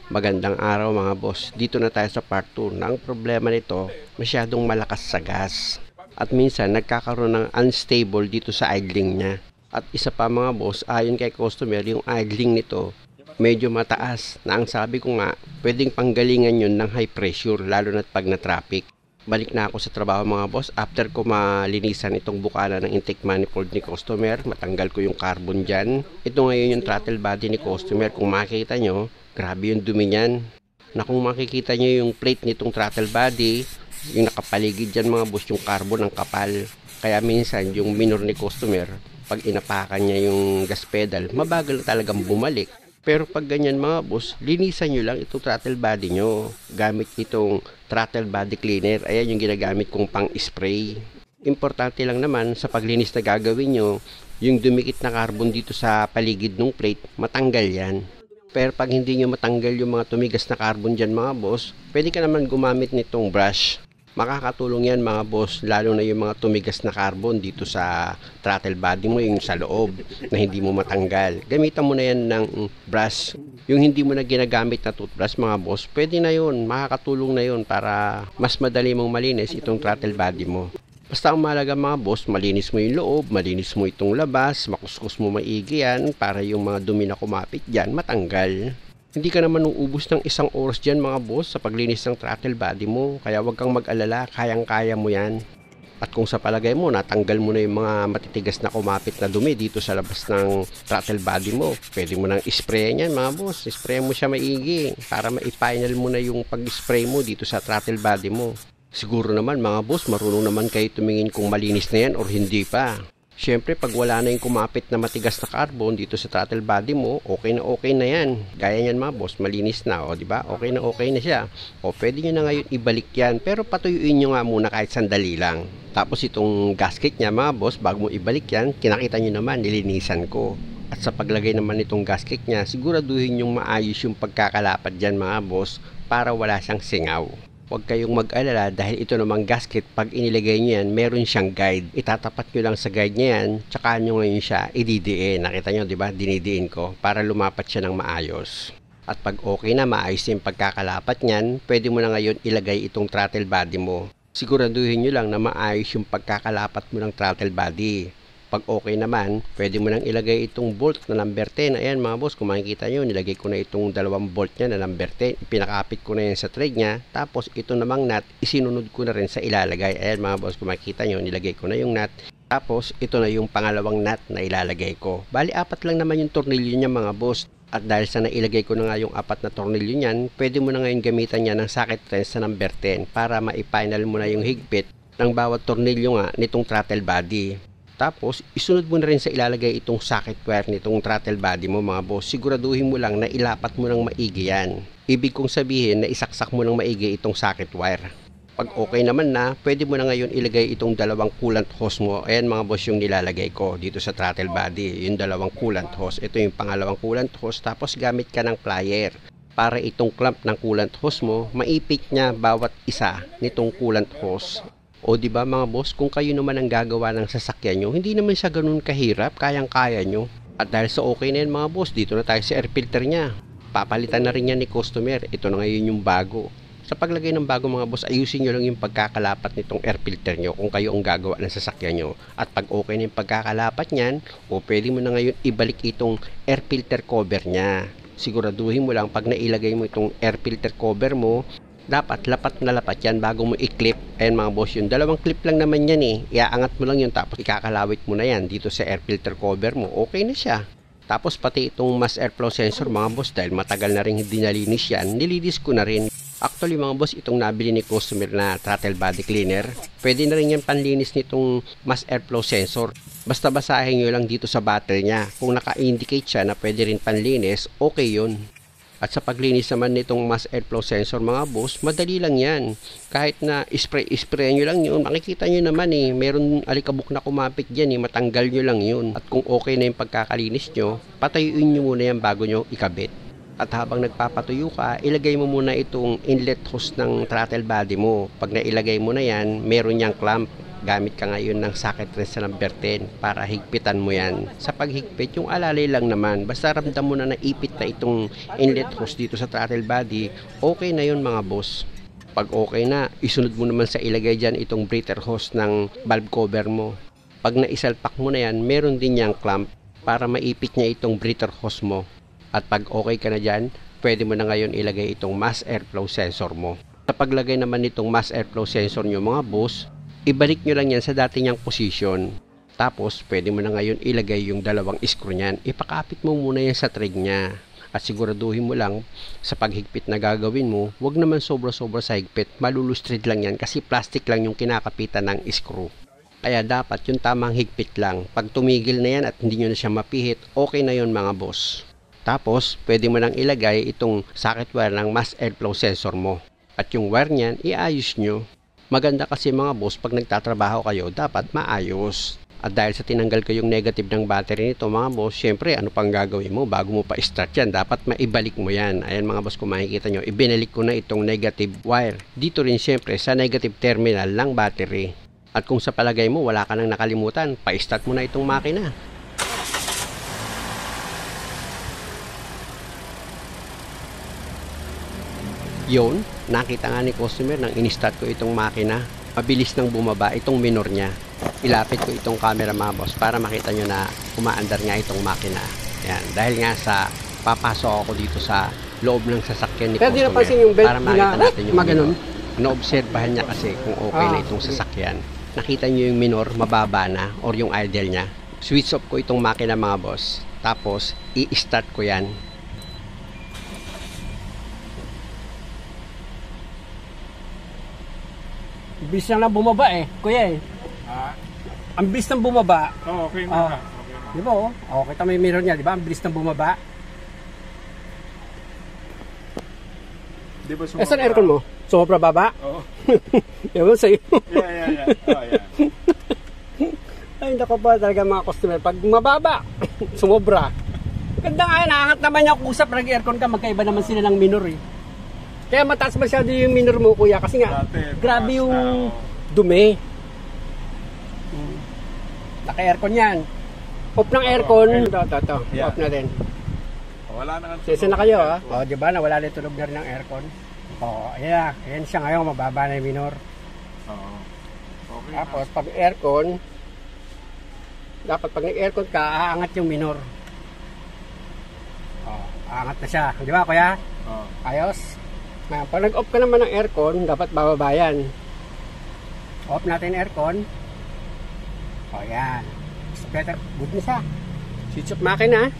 Magandang araw mga boss. Dito na tayo sa part 2. Na ang problema nito, masyadong malakas sa gas. At minsan nagkakaroon ng unstable dito sa idling niya. At isa pa mga boss, ayon kay customer, yung idling nito medyo mataas. Na ang sabi ko nga, pwedeng panggalingan yun ng high pressure, lalo na pag na-traffic. Balik na ako sa trabaho mga boss. After ko malinisan itong bukana ng intake manifold ni customer, matanggal ko yung carbon dyan. Ito ngayon yung throttle body ni customer. Kung makikita nyo, grabe yung dumi niyan. Na kung makikita nyo yung plate nitong throttle body, yung nakapaligid dyan mga boss, yung carbon ang kapal. Kaya minsan yung minor ni customer, pag inapakan niya yung gas pedal, mabagal talagang bumalik. Pero pag ganyan mga boss, linisan nyo lang itong throttle body nyo. Gamit itong throttle body cleaner. Ayan yung ginagamit kong pang spray. Importante lang naman sa paglinis na gagawin nyo, yung dumikit na carbon dito sa paligid ng plate, matanggal yan. Pero pag hindi nyo matanggal yung mga tumigas na carbon dyan mga boss, pwede ka naman gumamit nitong brush. Makakatulong yan mga boss, lalo na yung mga tumigas na carbon dito sa throttle body mo, yung sa loob na hindi mo matanggal. Gamitan mo na yan ng brush. Yung hindi mo na ginagamit na toothbrush mga boss, pwede na yun, makakatulong na yun para mas madali mong malinis itong throttle body mo. Basta ang mahalaga mga boss, malinis mo yung loob, malinis mo itong labas, makuskus mo maigi yan para yung mga dumi na kumapit dyan matanggal. Hindi ka naman uubos ng 1 oras dyan mga boss sa paglinis ng throttle body mo, kaya wag kang mag-alala, kayang-kaya mo yan. At kung sa palagay mo, natanggal mo na yung mga matitigas na kumapit na dumi dito sa labas ng throttle body mo, pwede mo nang spray yan mga boss. Spray mo siya maigi para ma-final mo na yung pag-spray mo dito sa throttle body mo. Siguro naman mga boss, marunong naman kayo tumingin kung malinis na yan or hindi pa. Siyempre, pag wala na yung kumapit na matigas na carbon dito sa throttle body mo, okay na yan. Gaya niyan mga boss, malinis na, o di ba? Okay na siya. O pwede niyo na ngayon ibalik yan, pero patuyuin niyo nga muna kahit sandali lang. Tapos itong gasket niya mga boss, bago mo ibalik yan, kinakita niyo naman, nilinisan ko. At sa paglagay naman nitong gasket niya, siguraduhin yung maayos yung pagkakalapad dyan mga boss para wala siyang singaw. Huwag kayong mag-alala dahil ito namang gasket, pag inilagay nyo yan, meron siyang guide. Itatapat nyo lang sa guide niya yan, tsaka nyo ngayon siya ididiin. Nakita nyo, di ba? Dinidiin ko para lumapat siya ng maayos. At pag okay na, maayos yung pagkakalapat niyan, pwede mo na ngayon ilagay itong throttle body mo. Siguraduhin nyo lang na maayos yung pagkakalapat mo ng throttle body. Pag okay naman, pwede mo nang ilagay itong bolt na number 10. Ayan mga boss, kung makikita nyo, nilagay ko na itong 2 bolt niya na number 10. Pinakapit ko na yan sa thread niya. Tapos ito namang nut, isinunod ko na rin sa ilalagay. Ayan mga boss, kung makikita nyo, nilagay ko na yung nut. Tapos ito na yung pangalawang nut na ilalagay ko. Bali, 4 lang naman yung tornilyo niya mga boss. At dahil sa nailagay ko na nga yung 4 na tornilyo niyan, pwede mo na ngayon gamitan niya ng socket wrench sa number 10 para ma-final mo na yung higpit ng bawat tornilyo nga nitong throttle body. Tapos, isunod mo na rin sa ilalagay itong socket wire nitong throttle body mo mga boss. Siguraduhin mo lang na ilapat mo ng maigi yan. Ibig kong sabihin na isaksak mo ng maigi itong socket wire. Pag okay naman na, pwede mo na ngayon ilagay itong 2 coolant hose mo. Ayan mga boss yung nilalagay ko dito sa throttle body. Yung 2 coolant hose. Ito yung pangalawang coolant hose. Tapos gamit ka ng plier para itong clamp ng coolant hose mo, maipit niya bawat isa nitong coolant hose. O di ba mga boss, kung kayo naman ang gagawa ng sasakyan nyo, hindi naman siya ganun kahirap, kayang-kaya nyo. At dahil sa okay na yan mga boss, dito na tayo sa air filter niya. Papalitan na rin yan ni customer. Ito na ngayon yung bago. Sa paglagay ng bago mga boss, ayusin nyo lang yung pagkakalapat nitong air filter nyo kung kayo ang gagawa ng sasakyan nyo. At pag okay na yung pagkakalapat niyan, o pwede mo na ngayon ibalik itong air filter cover niya. Siguraduhin mo lang pag nailagay mo itong air filter cover mo, dapat lapat na lapat yan bago mo i-clip. Ayan mga boss, yung 2 clip lang naman yan eh. Iaangat mo lang yun tapos ikakalawit mo na yan dito sa air filter cover mo. Okay na siya. Tapos pati itong mass airflow sensor mga boss, dahil matagal na rin hindi nalinis yan, nilinis ko na rin. Actually mga boss, itong nabili ni customer na throttle body cleaner, pwede na rin yan panlinis nitong mass airflow sensor. Basta basahin nyo lang dito sa bottle nya. Kung naka-indicate siya na pwede rin panlinis, okay yun. At sa paglinis naman nitong mass airflow sensor mga boss, madali lang yan. Kahit na spray nyo lang yun, makikita nyo naman eh, meron alikabok na kumapit dyan eh, matanggal nyo lang yun. At kung okay na yung pagkakalinis nyo, patayuin nyo muna yan bago nyo ikabit. At habang nagpapatuyo ka, ilagay mo muna itong inlet hose ng throttle body mo. Pag nailagay mo na yan, meron niyang clamp. gamit ka ngayon ng socket wrench sa number 10 para higpitan mo yan. Sa paghigpit, yung alalay lang naman, basta ramdam mo na naipit na itong inlet hose dito sa throttle body, okay na yun mga boss. Pag okay na, isunod mo naman sa ilagay dyan itong breather hose ng valve cover mo. Pag naisalpak mo na yan, meron din niyang clamp para maipit niya itong breather hose mo. At pag okay ka na dyan, pwede mo na ngayon ilagay itong mass airflow sensor mo. Sa paglagay naman nitong mass airflow sensor nyo mga boss, ibalik nyo lang yan sa dati niyang position. Tapos, pwede mo na ngayon ilagay yung dalawang screw niyan. Ipakapit mo muna yan sa thread niya. At siguraduhin mo lang sa paghigpit na gagawin mo, wag naman sobra-sobra sa higpit. Malulustrid lang yan kasi plastic lang yung kinakapitan ng screw. Kaya dapat yung tamang higpit lang. Pag tumigil na yan at hindi nyo na siya mapihit, okay na yun mga boss. Tapos, pwede mo nang ilagay itong socket wire ng mass airflow sensor mo. At yung wire niyan, iayos nyo. Maganda kasi mga boss, pag nagtatrabaho kayo, dapat maayos. At dahil sa tinanggal ko yung negative ng battery nito mga boss, syempre ano pang gagawin mo bago mo pa start yan? Dapat maibalik mo yan. Ayan mga boss, kung makikita nyo, ibinalik ko na itong negative wire. Dito rin syempre sa negative terminal ng battery. At kung sa palagay mo wala ka nang nakalimutan, pa-start mo na itong makina. Yun, nakita nga ni customer nang in-start ko itong makina. Mabilis nang bumaba itong minor niya. Ilapit ko itong camera mga boss para makita nyo na umaandar nga itong makina. Yan, dahil nga sa papasok ako dito sa loob ng sasakyan ni customer para makita natin yung minor. Naobserbahan niya kasi kung okay na itong sasakyan. Nakita nyo yung minor, mababa na or yung idle niya. Switch off ko itong makina mga boss. Tapos, i-start ko yan. Bilis lang na bumaba kuya Ang bilis nang bumaba. Oh, okay na. Okay na. Di ba kita mo yung mirror niya, di ba? Ang bilis nang bumaba. Di ba sumobra? Saan aircon mo? Sumobra baba? Oo. Ewan sa'yo. Yeah. Oh, yeah. Ay, naku pa talaga mga customer. Pag mababa, sumobra. Ganda nga yan, naangat naman niya kusap, nag-aircon ka, magkaiba naman sila ng minor Kaya mataas masyado yung minor mo kuya kasi nga grabe yung dumi. Naka-aircon yan. Off ng aircon. Ito. Yeah. Off na din. Wala na nga. Sesa na kayo di ba nawala na yung tunog na rin ng aircon. Ayan siya ngayon, mababa na yung minor. Oo. Okay. Tapos pag aircon, dapat pag nag-aircon ka, aangat yung minor. Aangat na siya. Di ba kuya? Ayos. Pag nag-off ka naman ng aircon, dapat bababa yan. Off natin aircon. Yan. Better. Good na siya. Switch off makina.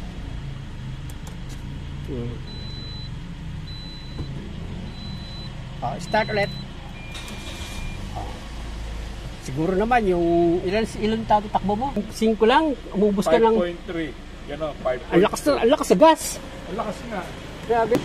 Start ulit. Siguro naman yung ilan takbo mo? 5 lang. Umubos ka ng 5.3. Yan 5.3. Ang lakas sa gas. Ang lakas nga. Grabe.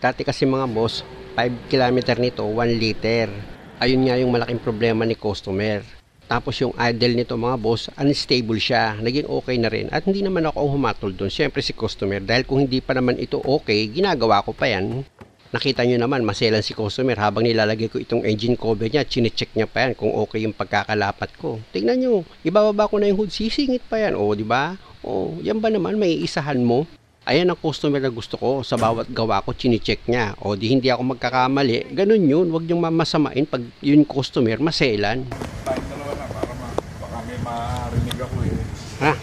Dati kasi mga boss, 5 km nito, 1 liter. Ayun nga yung malaking problema ni customer. Tapos yung idle nito mga boss, unstable siya. Naging okay na rin. At hindi naman ako ang humatol doon. Siyempre si customer. Dahil kung hindi pa naman ito okay, ginagawa ko pa yan. Nakita nyo naman, maselan si customer habang nilalagay ko itong engine cover niya. Chinecheck niya pa yan kung okay yung pagkakalapat ko. Tingnan nyo, ibababa ko na yung hood. Sisingit pa yan. O, diba? O, yan ba naman may isahan mo? Ayan ang customer na gusto ko. Sa bawat gawa ko, chinecheck niya. O di hindi ako magkakamali. Ganun yun. Huwag niyong mamasamain pag yung customer maselan. Tayong dalawa na para baka may marinig ako Ha?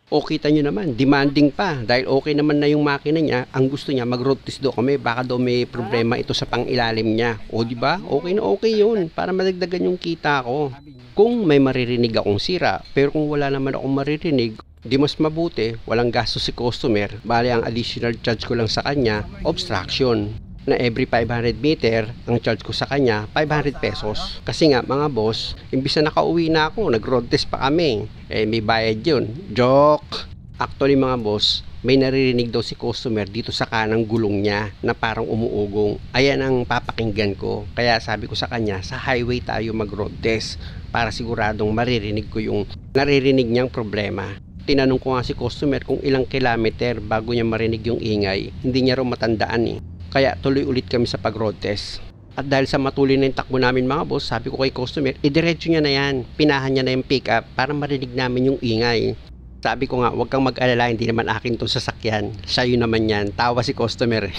O kita nyo naman, demanding pa. Dahil okay naman na yung makina niya. Ang gusto niya, mag-road test daw kami. Baka daw may problema ito sa pangilalim niya. O di ba? Okay na okay yun. Para madagdagan yung kita ko. Kung may maririnig akong sira. Pero kung wala naman akong maririnig, di mas mabuti, walang gasto si customer. Bali ang additional charge ko lang sa kanya, obstruction. Na every 500 meter, ang charge ko sa kanya, 500 pesos. Kasi nga mga boss, imbis na nakauwi na ako, nag-road test pa kami. May bayad yun. Joke! Actually mga boss, may naririnig daw si customer dito sa kanang gulong niya na parang umuugong. Ayan ang papakinggan ko. Kaya sabi ko sa kanya, sa highway tayo mag-road test para siguradong maririnig ko yung naririnig niyang problema. Tinanong ko nga si customer kung ilang kilometer bago niya marinig yung ingay. Hindi niya raw matandaan Kaya tuloy ulit kami sa pag-road test. At dahil sa matuloy na yung takbo namin mga boss, sabi ko kay customer, idiretso niya na yan. Pinahan niya na yung pick up para marinig namin yung ingay. Sabi ko nga, huwag kang mag-alala, hindi naman akin itong sasakyan. Siya yun naman yan. Tawa si customer.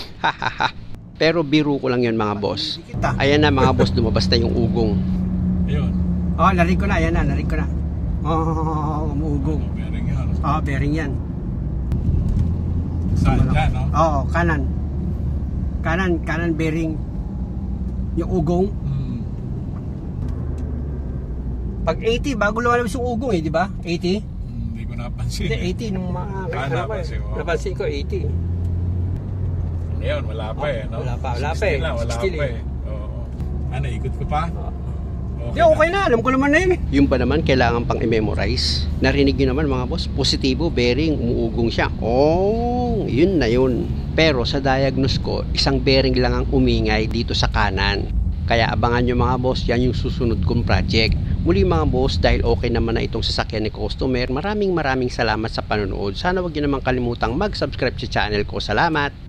Pero biro ko lang yun mga boss. Ayan na mga boss, lumabas na yung ugong. Ayun. Oh, narig ko na. Ayan na, narig ko na. Oh, umuugong. Bearing yan. Oh, bearing yan. Saan dyan, no? Oo, kanan. Kanan bearing. Yung ugong. Pag 80, bago lumalabas yung ugong eh, di ba? 80? Hindi ko napansin. Hindi, 80 nung mga... napansin ko. Napansin ko, 80. Ngayon, wala pa eh, no? Wala pa 60 eh. lang, wala 60 pa lang. eh. Oo. Ano, ikot ko pa? Di, okay na. Alam ko naman na yun eh. Yung ba naman kailangan pang i-memorize? Narinig nyo naman mga boss, positibo, bearing, umuugong siya. Oh, yun na yun. Pero sa diagnose ko, isang bearing lang ang umingay dito sa kanan. Kaya abangan nyo mga boss, yan yung susunod kong project. Muli mga boss, dahil okay naman na itong sasakyan ni customer, maraming salamat sa panonood. Sana wag nyo naman kalimutang mag-subscribe sa channel ko. Salamat!